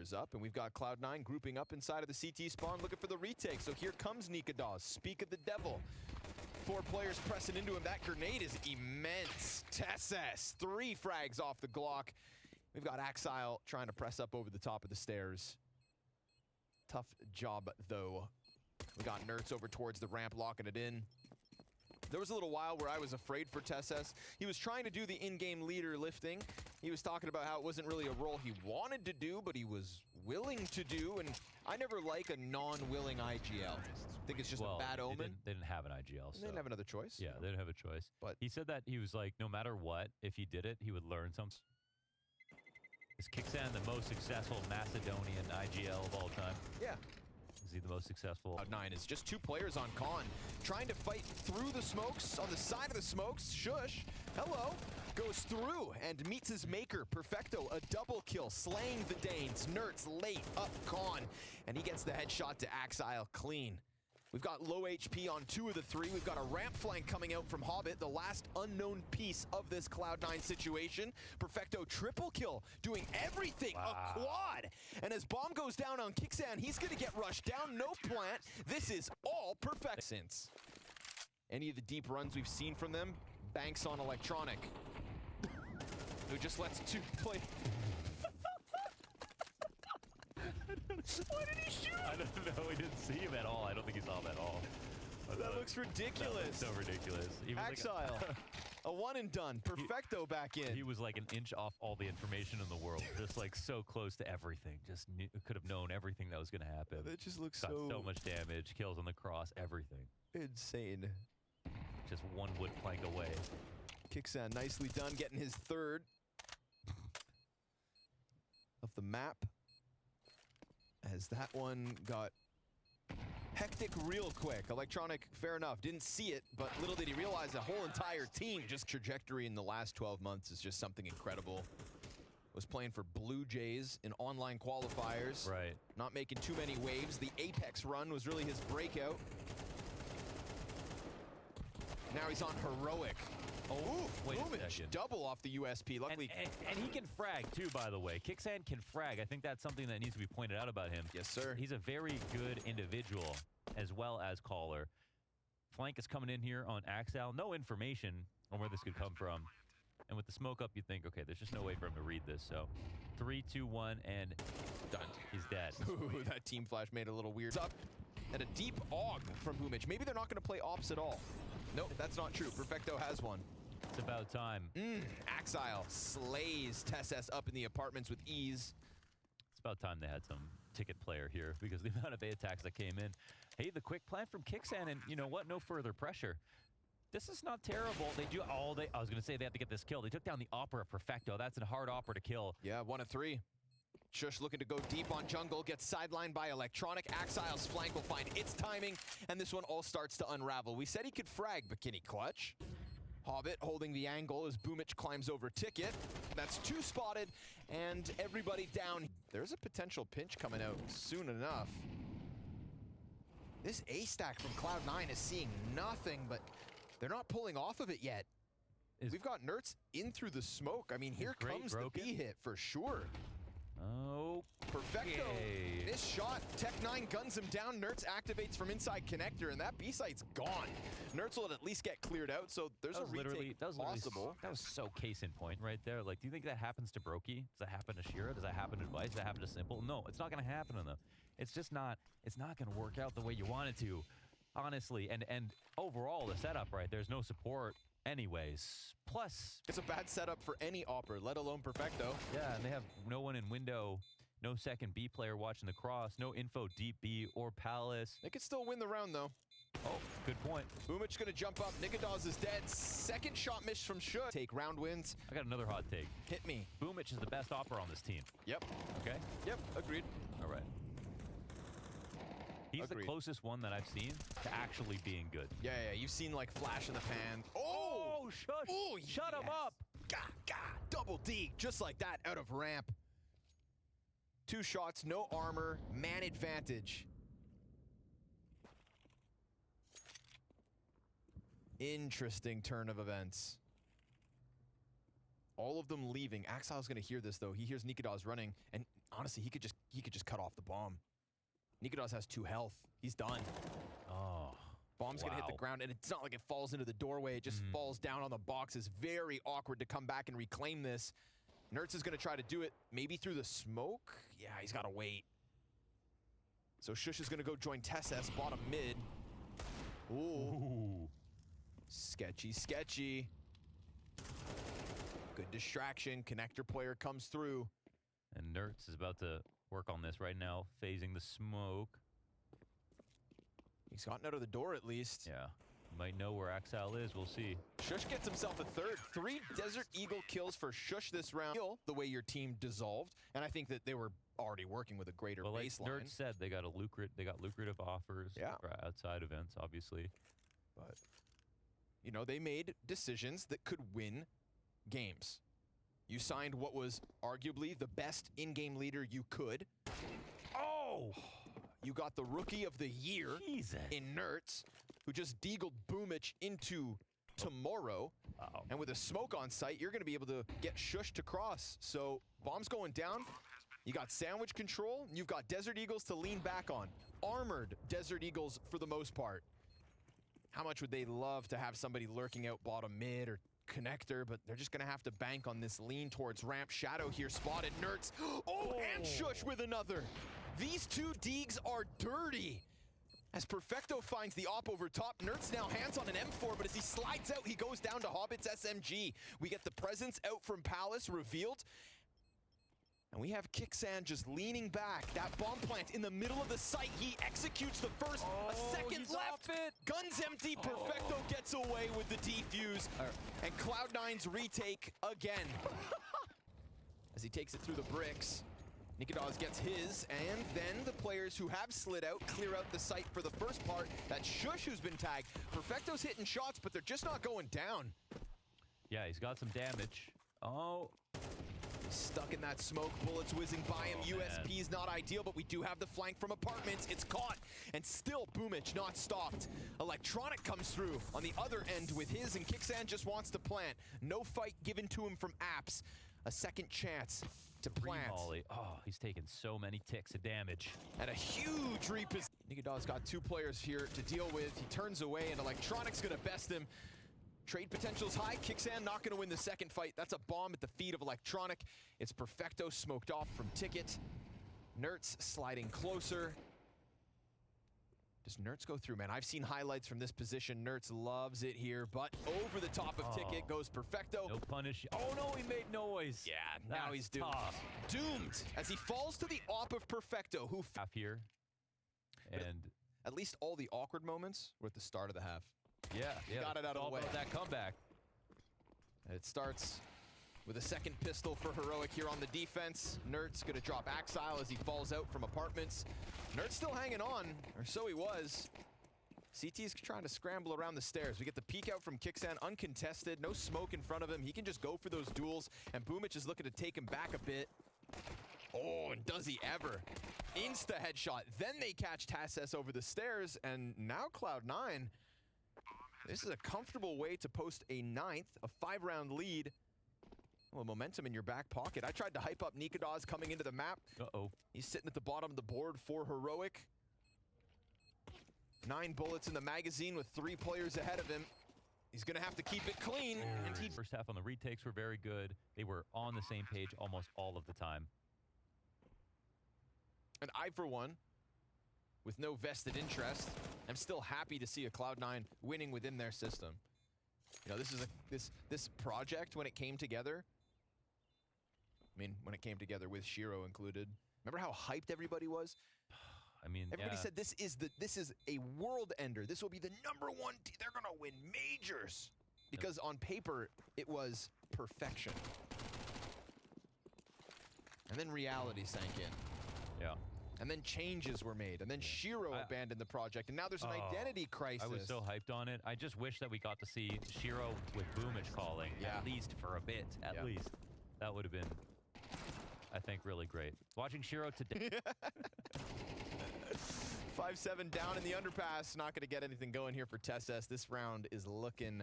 players up, and we've got Cloud9 grouping up inside of the CT spawn looking for the retake. So here comes nicoodoz, speak of the devil. 4 players pressing into him. That grenade is immense. teses, 3 frags off the Glock. We've got kyxsan trying to press up over the top of the stairs. Tough job, though. We got nertz over towards the ramp, locking it in. There was a little while where I was afraid for teses. He was trying to do the in-game leader lifting. He was talking about how it wasn't really a role he wanted to do, but he was willing to do, and I never like a non-willing IGL. I think it's just a bad omen. They didn't have an IGL, so. They didn't have another choice. Yeah, they didn't have a choice. But he said that he was like, no matter what, if he did it, he would learn something. Is kyxsan the most successful Macedonian IGL of all time? Yeah. Is he the most successful? Cloud9 is just 2 players on con, trying to fight through the smokes. On the side of the smokes, sjuush, hello, goes through and meets his maker, perfecto, a double kill, slaying the Danes. nertz late up con, and he gets the headshot to kyxsan clean. We've got low HP on 2 of the 3. We've got a ramp flank coming out from Hobbit, the last unknown piece of this Cloud9 situation. Perfecto triple kill, doing everything, a quad. And as bomb goes down on kyxsan, he's gonna get rushed down, no plant. This is all perfect. Since any of the deep runs we've seen from them, banks on electronic, who just lets 2 play. Why did he shoot? I don't know. We didn't see him at all. I don't think he saw him at all. That looks ridiculous. That looks so ridiculous. kyxsan, a one and done. Perfecto back in. He was like an inch off all the information in the world. Just like so close to everything. Just could have known everything that was going to happen. That just looks Got so much damage. Kills on the cross. Everything. Insane. Just 1 wood plank away. kyxsan nicely done, getting his 3rd of the map. As that one got hectic real quick. Electronic, fair enough, didn't see it, but little did he realize the whole entire team, just trajectory in the last 12 months is just something incredible. Was playing for Blue Jays in online qualifiers. Right. Not making too many waves. The Apex run was really his breakout. Now he's on Heroic. Oh, wait boom, a second. Double off the USP. Luckily, and he can frag too, by the way. kyxsan can frag. I think that's something that needs to be pointed out about him. Yes, sir. He's a very good individual as well as caller. Flank is coming in here on kyxsan. No information on where this could come from. And with the smoke up, you think, okay, there's just no way for him to read this. So 3, 2, 1, and done. He's dead. Ooh, that team flash made it a little weird. Up and a deep AUG from boomich. Maybe they're not going to play ops at all. Nope, that's not true. Perfecto has one. It's about time. kyxsan slays teses up in the apartments with ease. It's about time they had some ticket player here because the amount of A attacks that came in. Hey, the quick plant from kyxsan, and you know what? No further pressure. This is not terrible. They do all they. I was going to say they have to get this kill. They took down the Opera Perfecto. That's a hard Opera to kill. Yeah, 1 of 3. sjuush looking to go deep on jungle, gets sidelined by electronic. kyxsan's flank will find its timing, and this one all starts to unravel. We said he could frag, but can he clutch? Hobbit holding the angle as boomich climbs over ticket. That's 2 spotted, and everybody down. There's a potential pinch coming out soon enough. This A stack from Cloud9 is seeing nothing, but they're not pulling off of it yet. We've got nertz in through the smoke. I mean, here comes the B hit for sure. Oh, Perfecto. This shot, Tech9 guns him down. nertz activates from inside connector, and that B site's gone. nertz will at least get cleared out, so there's a retake possible. That was so case in point right there. Like, do you think that happens to Brokey? Does that happen to Shira? Does that happen to Vice? Does that happen to Simple? No, it's not going to happen to them. It's just not. It's not going to work out the way you want it to, honestly. And overall, the setup, right? There's no support. Anyways, plus... It's a bad setup for any Opera, let alone Perfecto. Yeah, and they have no one in window, no second B player watching the cross, no info deep B or Palace. They could still win the round, though. Oh, good point. boomich gonna jump up, nicoodoz is dead. Second shot missed from sjuush. Take round wins. I got another hot take. Hit me. boomich is the best Opera on this team. Yep. Okay? Yep, agreed. All right. He's the closest one that I've seen to actually being good. Yeah, you've seen like flash in the pan. Oh, sjuush! Oh, shut him up! Gah, double D, just like that, out of ramp. 2 shots, no armor, man advantage. Interesting turn of events. All of them leaving. kyxsan's gonna hear this though. He hears nicoodoz running, and honestly, he could just cut off the bomb. nicoodoz has 2 health. He's done. Oh. Bomb's gonna hit the ground, and it's not like it falls into the doorway. It just falls down on the box. It's very awkward to come back and reclaim this. nertz is gonna try to do it, maybe through the smoke. Yeah, he's gotta wait. So sjuush is gonna go join teses, bottom mid. Ooh. Sketchy, sketchy. Good distraction. Connector player comes through. And nertz is about to work on this right now, phasing the smoke. He's gotten out of the door at least. Yeah. Might know where Axal is. We'll see. sjuush gets himself a third. 3 Desert Eagle kills for sjuush this round. The way your team dissolved. And I think that they were already working with a greater Well, like baseline. nertz said, they got lucrative offers for outside events, obviously. But, you know, they made decisions that could win games. You signed what was arguably the best in-game leader you could. Oh! You got the Rookie of the Year in nertz, who just deagled boomich into tomorrow. And with a smoke on site, you're going to be able to get sjuush to cross. So, bomb's going down. You got sandwich control. You've got Desert Eagles to lean back on. Armored Desert Eagles for the most part. How much would they love to have somebody lurking out bottom mid or connector, but they're just gonna have to bank on this lean towards ramp. Shadow here spotted. nertz. Oh, and sjuush with another. These 2 deegs are dirty. As Perfecto finds the op over top, nertz now hands on an M4, but as he slides out, he goes down to Hobbit's SMG. We get the presence out from Palace revealed. And we have kyxsan just leaning back. That bomb plant in the middle of the site. He executes the first. A second left. Guns empty. Perfecto gets away with the defuse. And Cloud9's retake again. As he takes it through the bricks. nicoodoz gets his, and then the players who have slid out clear out the site for the first part. That's sjuush who's been tagged. Perfecto's hitting shots, but they're just not going down. Yeah, he's got some damage. Oh. Stuck in that smoke, bullets whizzing by him. USP is not ideal, but we do have the flank from apartments. It's caught, and still boomich not stopped. Electronic comes through on the other end with his, and kyxsan just wants to plant. No fight given to him from apps. A second chance to plant. Oh, he's taken so many ticks of damage. And a huge reposition. nicoodoz got 2 players here to deal with. He turns away, and Electronic's gonna best him. Trade potential's high. kyxsan not going to win the second fight. That's a bomb at the feet of Electronic. It's Perfecto smoked off from Ticket. nertz sliding closer. Does nertz go through, man? I've seen highlights from this position. nertz loves it here, but over the top of Ticket goes Perfecto. No punish. Oh no, he made noise. Yeah, now he's doomed. Doomed as he falls to the op of Perfecto, who half here. And at least all the awkward moments were at the start of the half. Yeah, got it out of the way. About that comeback. It starts with a second pistol for Heroic here on the defense. nertz gonna drop Axile as he falls out from apartments. nertz still hanging on, or so he was. CT's trying to scramble around the stairs. We get the peek out from kyxsan, uncontested, no smoke in front of him. He can just go for those duels, and boomich is looking to take him back a bit. Oh, and does he ever? Insta headshot. Then they catch teses over the stairs, and now Cloud9. This is a comfortable way to post a 9th, a 5-round lead. Well, momentum in your back pocket. I tried to hype up nicoodoz coming into the map. He's sitting at the bottom of the board for Heroic. 9 bullets in the magazine with 3 players ahead of him. He's gonna have to keep it clean. And he first half on the retakes were very good. They were on the same page almost all of the time. And I, for one, with no vested interest, I'm still happy to see a Cloud9 winning within their system. You know, this project, when it came together, I mean, when it came together with Shiro included, remember how hyped everybody was? I mean, everybody said this is a world ender. This will be the #1 team. They're gonna win majors because on paper it was perfection. And then reality sank in. Yeah. And then changes were made, and then Shiro abandoned the project, and now there's an identity crisis. I was so hyped on it. I just wish that we got to see Shiro with boomich calling, at least for a bit, at least. That would have been, I think, really great. Watching Shiro today. 5-7 down in the underpass. Not going to get anything going here for teses. This round is looking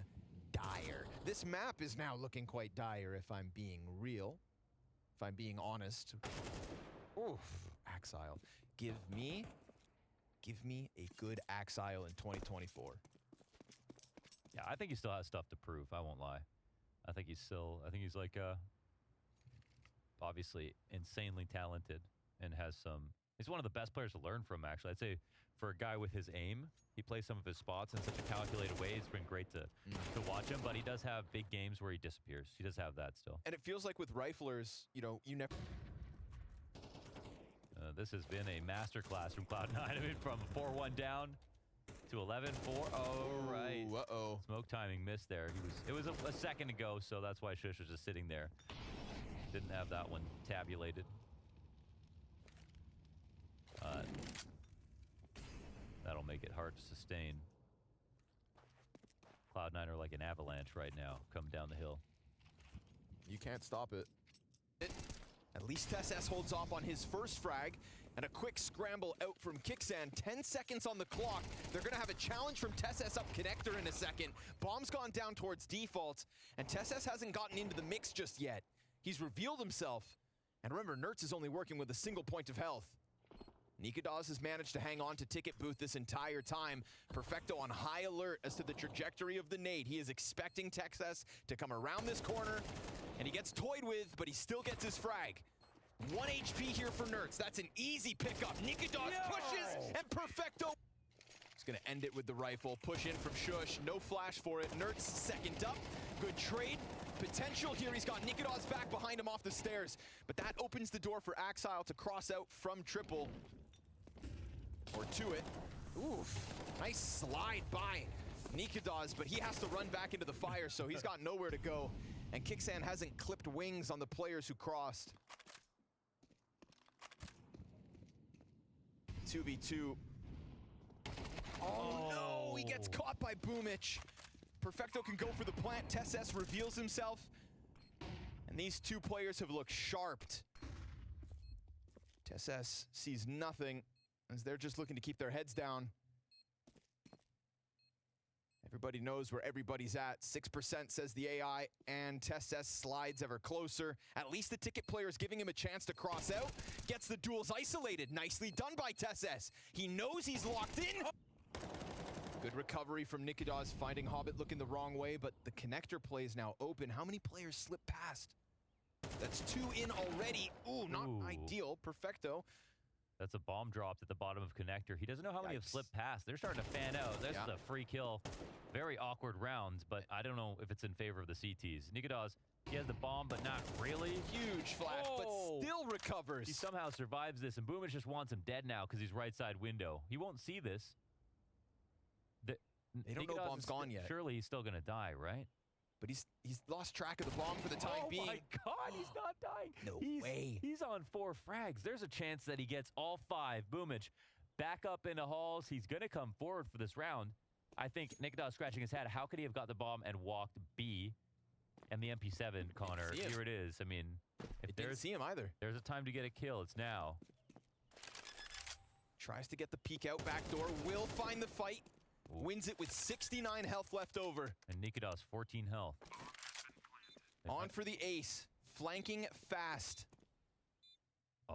dire. This map is now looking quite dire, if I'm being real, if I'm being honest. Oof, Axile. Give me a good Axile in 2024. Yeah, I think he still has stuff to prove. I won't lie. I think he's like, obviously insanely talented and has some. He's one of the best players to learn from, actually. I'd say for a guy with his aim, he plays some of his spots in such a calculated way. It's been great to watch him, but he does have big games where he disappears. He does have that still. And it feels like with riflers, you know, you never. This has been a masterclass from Cloud9. I mean, from 4-1 down to 11-4. Oh, right. Uh-oh. Smoke timing missed there. It was a second ago, so that's why sjuush was just sitting there. Didn't have that one tabulated. That'll make it hard to sustain. Cloud9 are like an avalanche right now, coming down the hill. You can't stop it. At least teses holds off on his first frag, and a quick scramble out from kyxsan. 10 seconds on the clock. They're gonna have a challenge from teses up connector in a second. Bomb's gone down towards default, and teses hasn't gotten into the mix just yet. He's revealed himself. And remember, nertz is only working with a single point of health. nicoodoz has managed to hang on to ticket booth this entire time. Perfecto on high alert as to the trajectory of the nade. He is expecting teses to come around this corner, and he gets toyed with, but he still gets his frag. 1 HP here for nertz. That's an easy pickup. nicoodoz pushes, and Perfecto. He's gonna end it with the rifle. Push in from sjuush. No flash for it. nertz second up. Good trade. Potential here. He's got nicoodoz back behind him off the stairs. But that opens the door for Axile to cross out from triple. Or to it. Oof. Nice slide by nicoodoz, but he has to run back into the fire, so he's got nowhere to go. And kyxsan hasn't clipped wings on the players who crossed. 2v2. Oh no, he gets caught by boomich. Perfecto can go for the plant. teses reveals himself. And these two players have looked sharped. teses sees nothing as they're just looking to keep their heads down. Everybody knows where everybody's at. 6% says the AI, and teses slides ever closer. At least the ticket player is giving him a chance to cross out. Gets the duels isolated. Nicely done by teses. He knows he's locked in. Good recovery from nicoodoz, finding Hobbit looking the wrong way, but the connector play is now open. How many players slip past? That's 2 in already. Ooh, not ideal. Perfecto. That's a bomb dropped at the bottom of connector. He doesn't know how many have slipped past. They're starting to fan out. This is a free kill. Very awkward rounds, but I don't know if it's in favor of the CTs. nicoodoz, he has the bomb, but not really. Huge flash, but still recovers. He somehow survives this, and boomich just wants him dead now because he's right side window. He won't see this. They don't know bomb's gone yet. Surely he's still going to die, right? But he's lost track of the bomb for the time being. Oh my God, he's not dying. No way. He's on 4 frags. There's a chance that he gets all 5. boomich, back up into halls. He's going to come forward for this round. I think nicoodoz scratching his head. How could he have got the bomb and walked B? And the MP7, Connor, here it is. I mean, if didn't see him either. There's a time to get a kill. It's now. Tries to get the peek out back door. Will find the fight. Wins it with 69 health left over. And nicoodoz, 14 health. On for the ace. Flanking fast.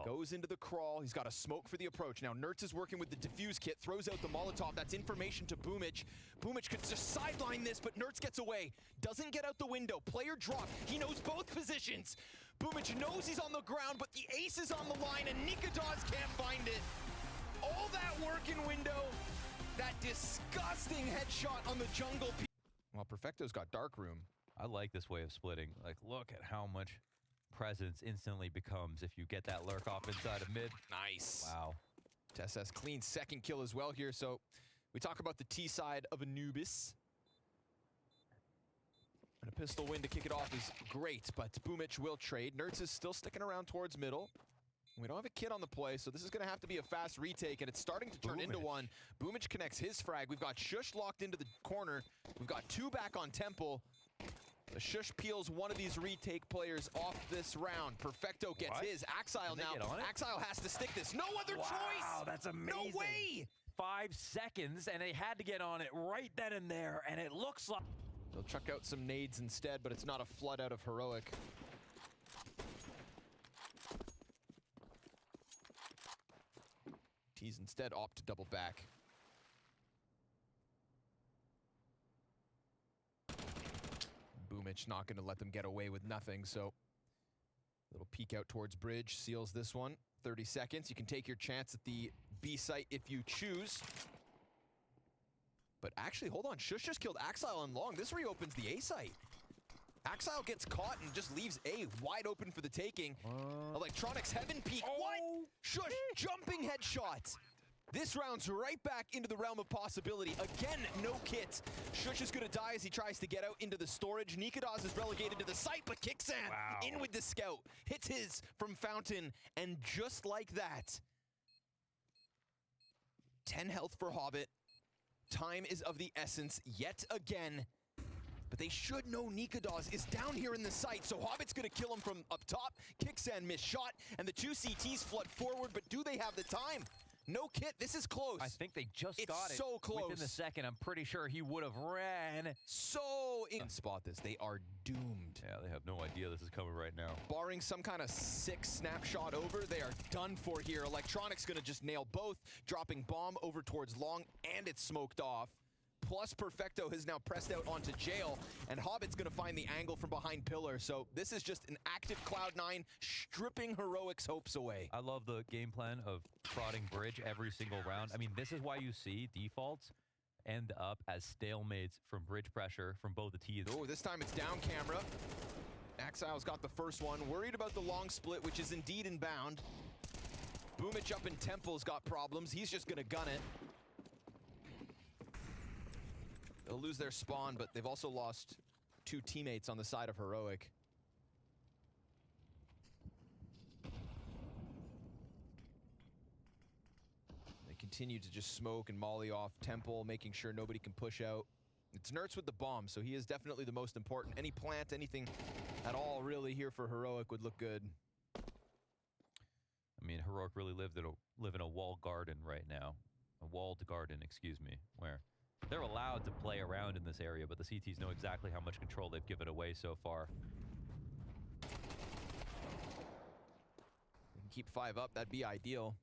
Goes into the crawl. He's got a smoke for the approach. Now nertz is working with the defuse kit. Throws out the Molotov. That's information to boomich. Boomich could just sideline this, but nertz gets away. Doesn't get out the window. Player drop. He knows both positions. Boomich knows he's on the ground, but the ace is on the line, and nicoodoz can't find it. All that work in window. That disgusting headshot on the jungle. Well, Perfecto's got dark room. I like this way of splitting. Like, look at how much presence instantly becomes if you get that lurk off inside of mid. Nice. Wow. teses clean second kill as well here. So we talk about the T side of Anubis. And a pistol win to kick it off is great, but boomich will trade. nertz is still sticking around towards middle. We don't have a kid on the play, so this is going to have to be a fast retake, and it's starting to turn into one. boomich connects his frag. We've got sjuush locked into the corner. We've got 2 back on temple. The sjuush peels one of these retake players off this round. Perfecto gets his. Axile now. Axile has to stick this. No other choice. Wow, that's amazing. No way. 5 seconds, and they had to get on it right then and there, and it looks like... They'll chuck out some nades instead, but it's not a flood out of heroic. T's instead opt to double back. Boomich not going to let them get away with nothing, so little peek out towards bridge, seals this one. 30 seconds, you can take your chance at the B site if you choose. But actually, hold on, sjuush just killed Axile on long. This reopens the A site. Axile gets caught and just leaves A wide open for the taking. Electronics heaven peek, what? sjuush, jumping headshot. This round's right back into the realm of possibility. Again, no kit. sjuush is gonna die as he tries to get out into the storage. nicoodoz is relegated to the site, but kyxsan in with the scout. Hits his from Fountain, and just like that, 10 health for Hobbit. Time is of the essence yet again. But they should know nicoodoz is down here in the site, so Hobbit's gonna kill him from up top. kyxsan missed shot, and the two CTs flood forward, but do they have the time? No kit, this is close. I think they just got it. It's so close. Within the second, I'm pretty sure he would have ran. So in spot this, they are doomed. Yeah, they have no idea this is coming right now. Barring some kind of sick snapshot over, they are done for here. Electronics gonna just nail both, dropping bomb over towards long, and it's smoked off. Plus Perfecto has now pressed out onto jail, and Hobbit's gonna find the angle from behind pillar. So this is just an active Cloud9 stripping Heroic's hopes away. I love the game plan of prodding bridge every single round. I mean, this is why you see defaults end up as stalemates from bridge pressure from both the T's. Oh, this time it's down camera. Axile's got the first one. Worried about the long split, which is indeed inbound. Boomich up in Temple's got problems. He's just gonna gun it. They'll lose their spawn, but they've also lost two teammates on the side of Heroic. They continue to just smoke and molly off Temple, making sure nobody can push out. It's nertz with the bomb, so he is definitely the most important. Any plant, anything at all really here for Heroic would look good. I mean, Heroic really live in a walled garden right now. A walled garden, excuse me, where they're allowed to play around in this area, but the CTs know exactly how much control they've given away so far. They can keep 5 up, that'd be ideal.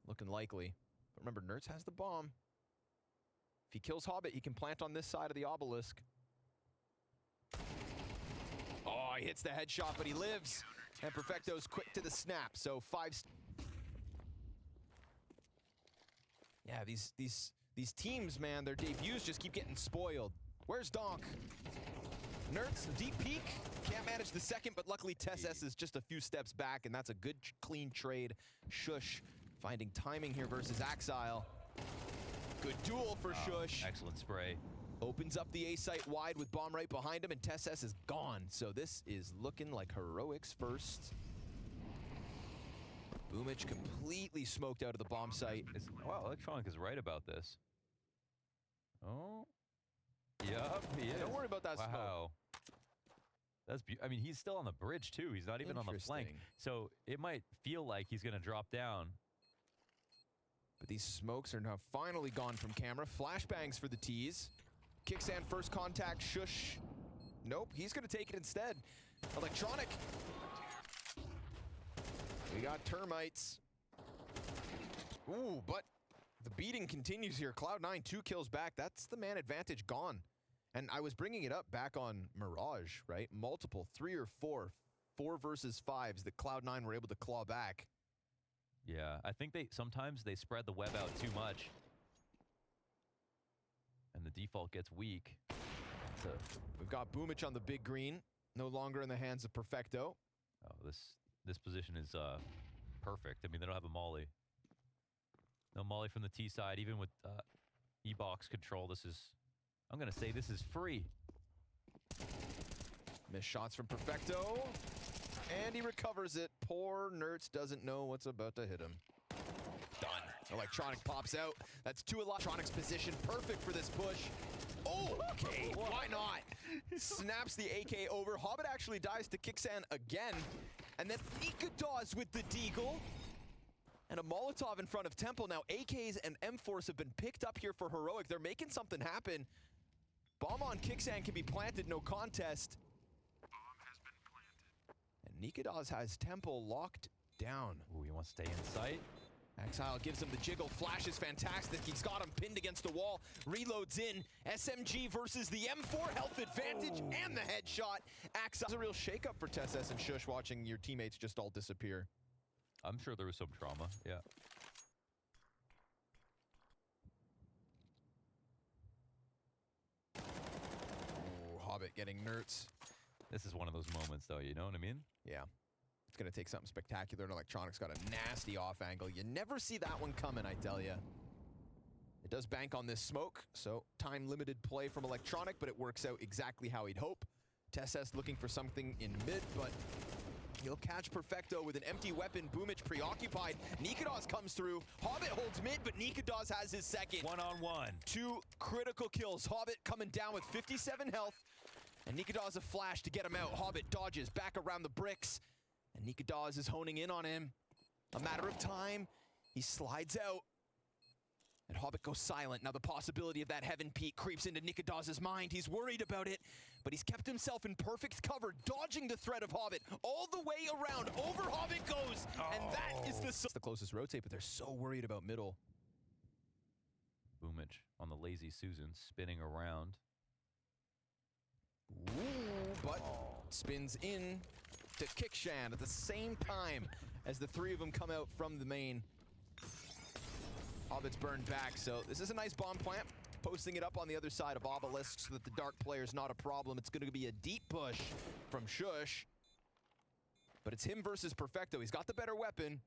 Looking likely. But remember, nertz has the bomb. If he kills Hobbit, he can plant on this side of the obelisk. Oh, he hits the headshot, but he lives. And Perfecto's quick to the snap, so 5... Yeah, these teams, man, their debuts just keep getting spoiled. Where's Donk? nertz, deep peek. Can't manage the second, but luckily teses is just a few steps back, and that's a good, clean trade. sjuush finding timing here versus Axile. Good duel for sjuush. Excellent spray. Opens up the A site wide with bomb right behind him, and teses is gone. So this is looking like Heroic's first. Boomich completely smoked out of the bomb site. Wow, Electronic is right about this. Oh. Yup, he is. Don't worry about that smoke. Wow. That's I mean, he's still on the bridge, too. He's not even on the flank. So it might feel like he's going to drop down. But these smokes are now finally gone from camera. Flashbangs for the T's. kyxsan first contact. sjuush. Nope, he's going to take it instead. Electronic. We got termites. Ooh, but the beating continues here. Cloud9, 2 kills back. That's the man advantage gone. And I was bringing it up back on Mirage, right? Multiple, 3 or 4 versus 5s that Cloud9 were able to claw back. Yeah, I think sometimes they spread the web out too much. And the default gets weak. So we've got Boomich on the big green. No longer in the hands of Perfecto. Oh, this position is perfect. I mean, they don't have a molly. No molly from the T side, even with E-box control. This is, I'm going to say this is free. Missed shots from Perfecto. And he recovers it. Poor nertz doesn't know what's about to hit him. Done. Electronic pops out. That's 2 Electronic's position. Perfect for this push. Oh, okay. Why not? Snaps the AK over. Hobbit actually dies to kyxsan again. And then nicoodoz with the deagle. And a Molotov in front of Temple. Now AKs and M4s have been picked up here for Heroic. They're making something happen. Bomb on kyxsan can be planted, no contest. And nicoodoz has Temple locked down. Ooh, he wants to stay in sight. Exile gives him the jiggle. Flash is fantastic. He's got him pinned against the wall. Reloads in. SMG versus the M4 health advantage and the headshot. Exile is a real shakeup for teses and sjuush watching your teammates just all disappear. I'm sure there was some trauma, yeah. Ooh, Hobbit getting nertz. This is one of those moments, though, you know what I mean? Yeah. It's going to take something spectacular, and Electronic's got a nasty off angle. You never see that one coming, I tell you. It does bank on this smoke, so time-limited play from Electronic, but it works out exactly how he'd hope. teses looking for something in mid, but he'll catch Perfecto with an empty weapon. Boomich preoccupied. nicoodoz comes through. Hobbit holds mid, but nicoodoz has his second. One-on-one. 2 critical kills. Hobbit coming down with 57 health, and nicoodoz a flash to get him out. Hobbit dodges back around the bricks. And nicoodoz is honing in on him. A matter of time. He slides out. And Hobbit goes silent. Now the possibility of that heaven peak creeps into nicoodoz mind. He's worried about it, but he's kept himself in perfect cover, dodging the threat of Hobbit all the way around. Over Hobbit goes, and that is the closest rotate, but they're so worried about middle. Boomich on the lazy Susan, spinning around. Ooh, but spins in to kyxsan at the same time as the 3 of them come out from the main. Hobbit's burned back, so this is a nice bomb plant. Posting it up on the other side of Obelisk so that the dark player's not a problem. It's going to be a deep push from sjuush. But it's him versus Perfecto. He's got the better weapon.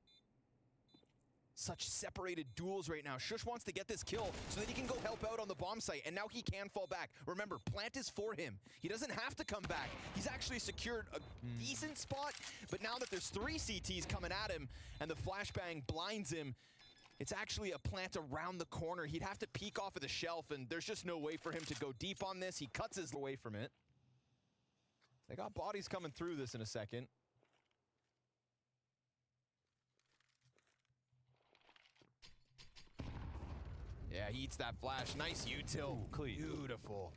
Such separated duels right now. sjuush wants to get this kill so that he can go help out on the bomb site, and now he can fall back. Remember, plant is for him. He doesn't have to come back. He's actually secured a decent spot, but now that there's 3 CTs coming at him and the flashbang blinds him, it's actually a plant around the corner. He'd have to peek off of the shelf, and there's just no way for him to go deep on this. He cuts his way from it. They got bodies coming through this in a second. Yeah, he eats that flash. Nice util. Clean. Beautiful.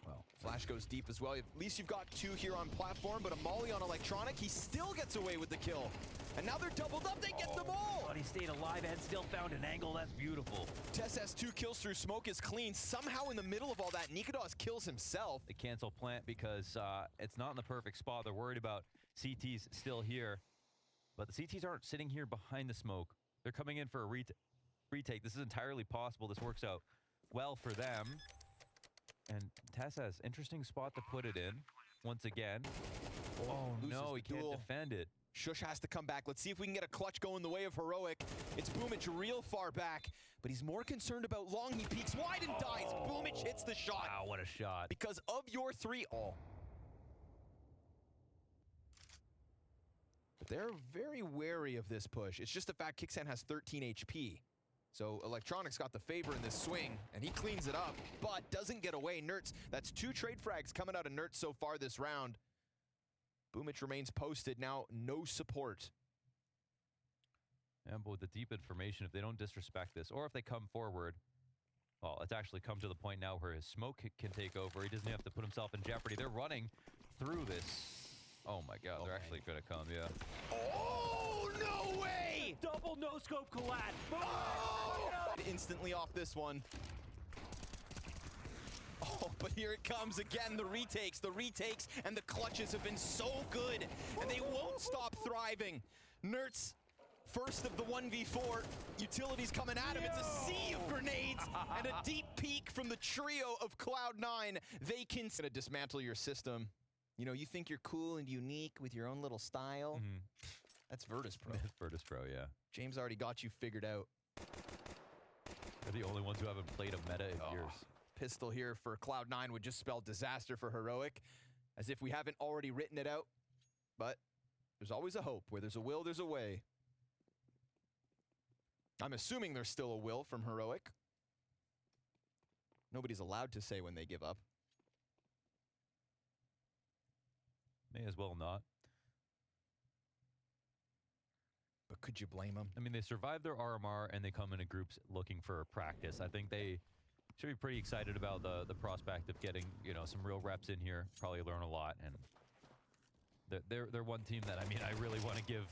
Well, Flash goes deep as well. At least you've got 2 here on platform, but a molly on Electronic. He still gets away with the kill. And now they're doubled up. They get them all. but he stayed alive and still found an angle. That's beautiful. teses 2 kills through smoke is clean. Somehow in the middle of all that, nicoodoz kills himself. They cancel plant because it's not in the perfect spot. They're worried about CTs still here. But the CTs aren't sitting here behind the smoke. They're coming in for a retake. This is entirely possible. This works out well for them. And teses, interesting spot to put it in once again. Oh no, he can't defend it. sjuush has to come back. Let's see if we can get a clutch going the way of Heroic. It's Boomich real far back, but he's more concerned about long. He peeks wide and dies. Boomich hits the shot. Wow, what a shot. Because of your 3. But they're very wary of this push. It's just the fact kyxsan has 13 HP. So Electronic's got the favor in this swing, and he cleans it up, but doesn't get away. nertz, that's 2 trade frags coming out of nertz so far this round. Boomich remains posted. Now, no support. Yeah, but with the deep information, if they don't disrespect this, or if they come forward, well, it's actually come to the point now where his smoke can take over. He doesn't have to put himself in jeopardy. They're running through this. Oh my God, they're actually going to come, yeah. Oh, no way! Double no-scope collide. Oh! Instantly off this one. Oh, but here it comes again, the retakes, and the clutches have been so good, and they won't stop thriving. nertz, first of the 1v4, utilities coming at him. It's a sea of grenades and a deep peek from the trio of Cloud9. They can dismantle your system. You know, you think you're cool and unique with your own little style. That's Virtus Pro. That's Virtus Pro, yeah. James already got you figured out. They're the only ones who haven't played a meta in years. Pistol here for Cloud9 would just spell disaster for Heroic, as if we haven't already written it out. But there's always a hope. Where there's a will, there's a way. I'm assuming there's still a will from Heroic. Nobody's allowed to say when they give up. May as well not. But could you blame them? I mean, they survived their RMR and they come into groups looking for practice. I think they should be pretty excited about the prospect of getting, you know, some real reps in here. Probably learn a lot, and they're one team that, I mean, I really want to give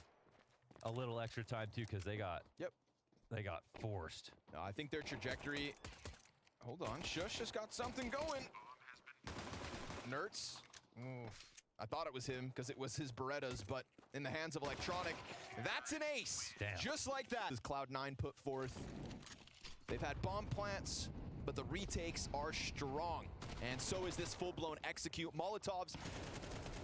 a little extra time too, because they got forced. No, I think their trajectory. Hold on, sjuush has got something going. Nertz. Oof. I thought it was him because it was his Berettas, but in the hands of Electronic, that's an ace. Damn. Just like that. This Cloud9 put forth. They've had bomb plants, but the retakes are strong. And so is this full-blown execute. Molotovs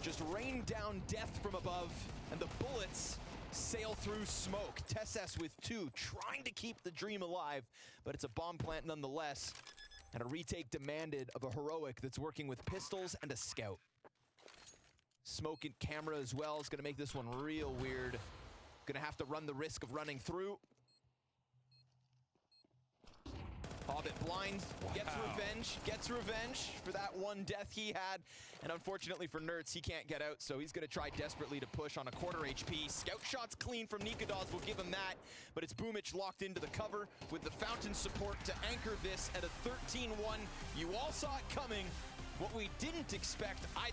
just rain down death from above, and the bullets sail through smoke. teses with 2, trying to keep the dream alive, but it's a bomb plant nonetheless. And a retake demanded of a heroic that's working with pistols and a scout. Smoke and camera as well is gonna make this one real weird. Gonna have to run the risk of running through. Hobbit blind, gets revenge for that one death he had. And unfortunately for nertz, he can't get out, so he's gonna try desperately to push on a quarter HP. Scout shots clean from nicoodoz will give him that, but it's Boomich locked into the cover with the fountain support to anchor this at a 13-1. You all saw it coming. What we didn't expect, I'd